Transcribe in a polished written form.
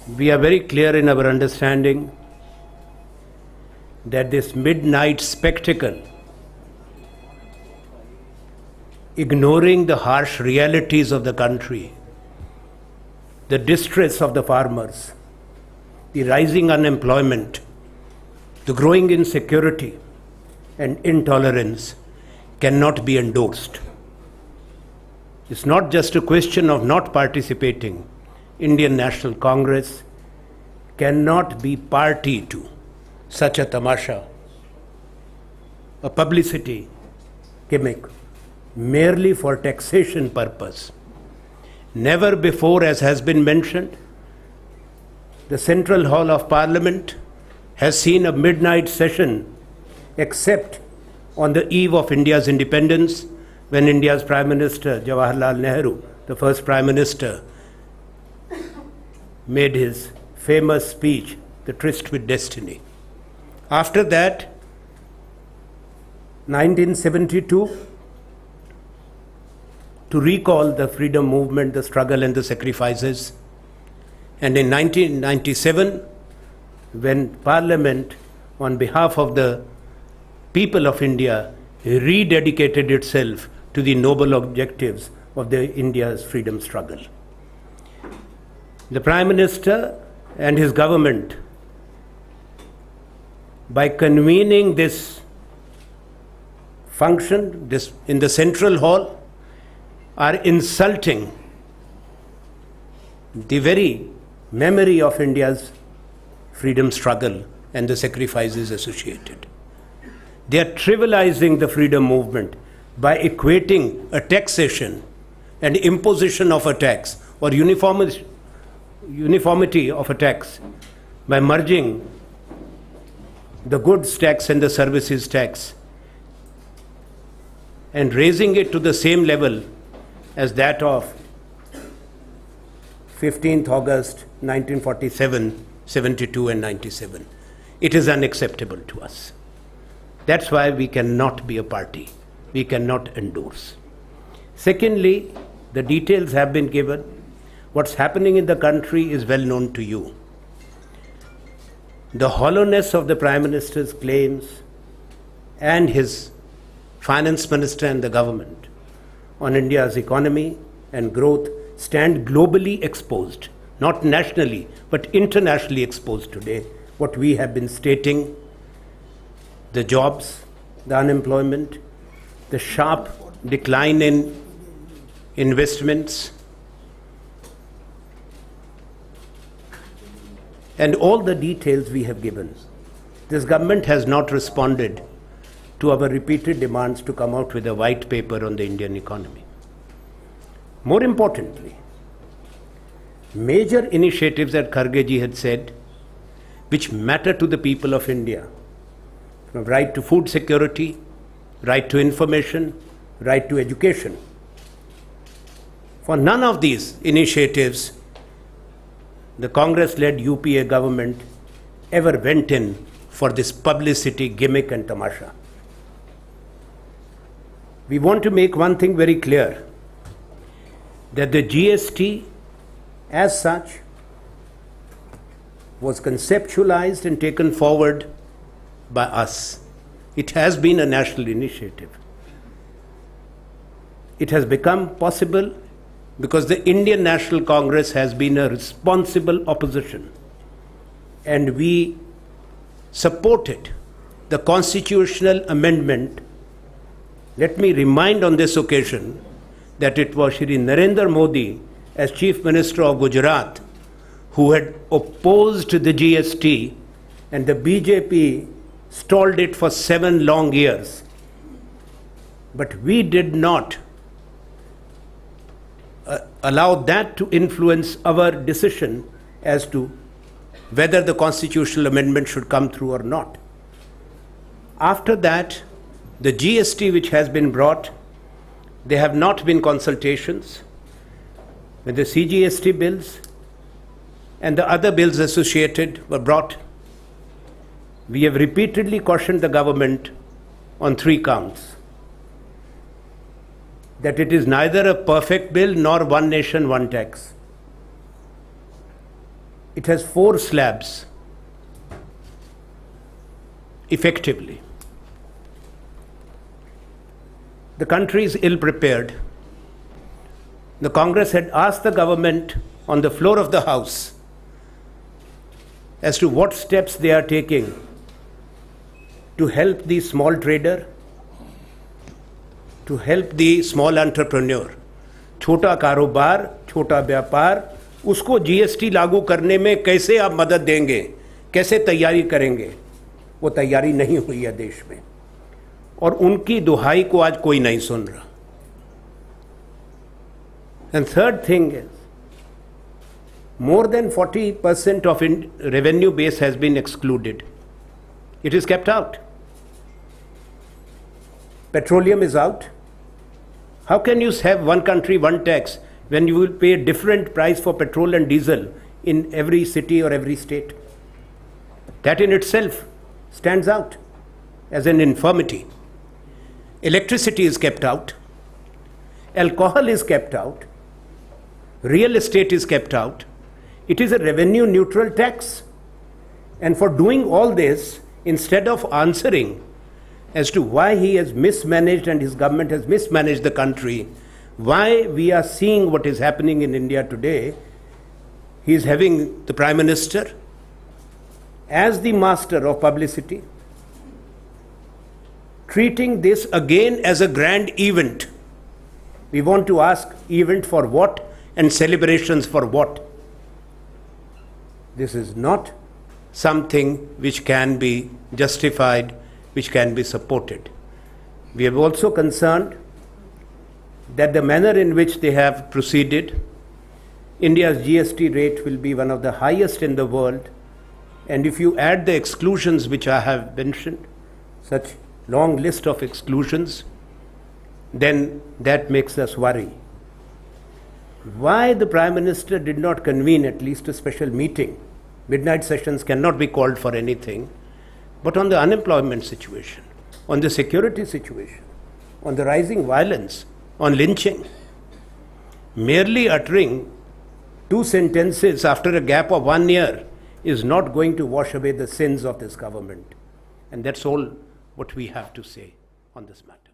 We are very clear in our understanding that this midnight spectacle, ignoring the harsh realities of the country, the distress of the farmers, the rising unemployment, the growing insecurity and intolerance, cannot be endorsed. It's not just a question of not participating. Indian National Congress cannot be party to such a tamasha, a publicity gimmick, merely for taxation purpose. Never before, as has been mentioned, the Central Hall of Parliament has seen a midnight session except on the eve of India's independence, when India's Prime Minister Jawaharlal Nehru, the first Prime Minister, made his famous speech, The Tryst with Destiny. After that, 1972, to recall the freedom movement, the struggle and the sacrifices. And in 1997, when Parliament, on behalf of the people of India, rededicated itself to the noble objectives of India's freedom struggle. The Prime Minister and his government, by convening this function in the Central Hall, are insulting the very memory of India's freedom struggle and the sacrifices associated. They are trivializing the freedom movement by equating a taxation and imposition of a tax or uniformity of a tax by merging the goods tax and the services tax and raising it to the same level as that of 15th August 1947, 72 and 97. It is unacceptable to us. That's why we cannot be a party. We cannot endorse. Secondly, the details have been given. What's happening in the country is well known to you. The hollowness of the Prime Minister's claims and his Finance Minister and the government on India's economy and growth stand globally exposed, not nationally, but internationally exposed today. What we have been stating, the jobs, the unemployment, the sharp decline in investments, and all the details we have given. This government has not responded to our repeated demands to come out with a white paper on the Indian economy. More importantly, major initiatives that Kharge ji had said, which matter to the people of India, from right to food security, right to information, right to education. For none of these initiatives, the Congress-led UPA government ever went in for this publicity gimmick and tamasha. We want to make one thing very clear, that the GST as such was conceptualized and taken forward by us. It has been a national initiative. It has become possible because the Indian National Congress has been a responsible opposition, and we supported the constitutional amendment. Let me remind on this occasion that it was Shri Narendra Modi as Chief Minister of Gujarat who had opposed the GST, and the BJP stalled it for 7 long years. But we did not allow that to influence our decision as to whether the constitutional amendment should come through or not. After that, the GST which has been brought, there have not been consultations. When the CGST bills and the other bills associated were brought, we have repeatedly cautioned the government on 3 counts. That it is neither a perfect bill nor one nation, one tax. It has 4 slabs, effectively. The country is ill prepared. The Congress had asked the government on the floor of the House as to what steps they are taking to help the small trader, to help the small entrepreneur. छोटा कारोबार, छोटा व्यापार, उसको GST लागू करने में कैसे आप मदद देंगे, कैसे तैयारी करेंगे? वो तैयारी नहीं हुई है देश में, और उनकी दुहाई को आज कोई नहीं सुन रहा. And third thing is, more than 40% of revenue base has been excluded. It is kept out. Petroleum is out. How can you have one country, one tax when you will pay a different price for petrol and diesel in every city or every state? That in itself stands out as an infirmity. Electricity is kept out. Alcohol is kept out. Real estate is kept out. It is a revenue neutral tax. And for doing all this, instead of answering as to why he has mismanaged and his government has mismanaged the country, why we are seeing what is happening in India today, he is having the Prime Minister as the master of publicity, treating this again as a grand event. We want to ask, event for what and celebrations for what? This is not something which can be justified, which can be supported. We are also concerned that the manner in which they have proceeded, India's GST rate will be one of the highest in the world. And if you add the exclusions which I have mentioned, such long list of exclusions, then that makes us worry. Why the Prime Minister did not convene at least a special meeting? Midnight sessions cannot be called for anything, but on the unemployment situation, on the security situation, on the rising violence, on lynching, merely uttering 2 sentences after a gap of 1 year is not going to wash away the sins of this government. And that's all what we have to say on this matter.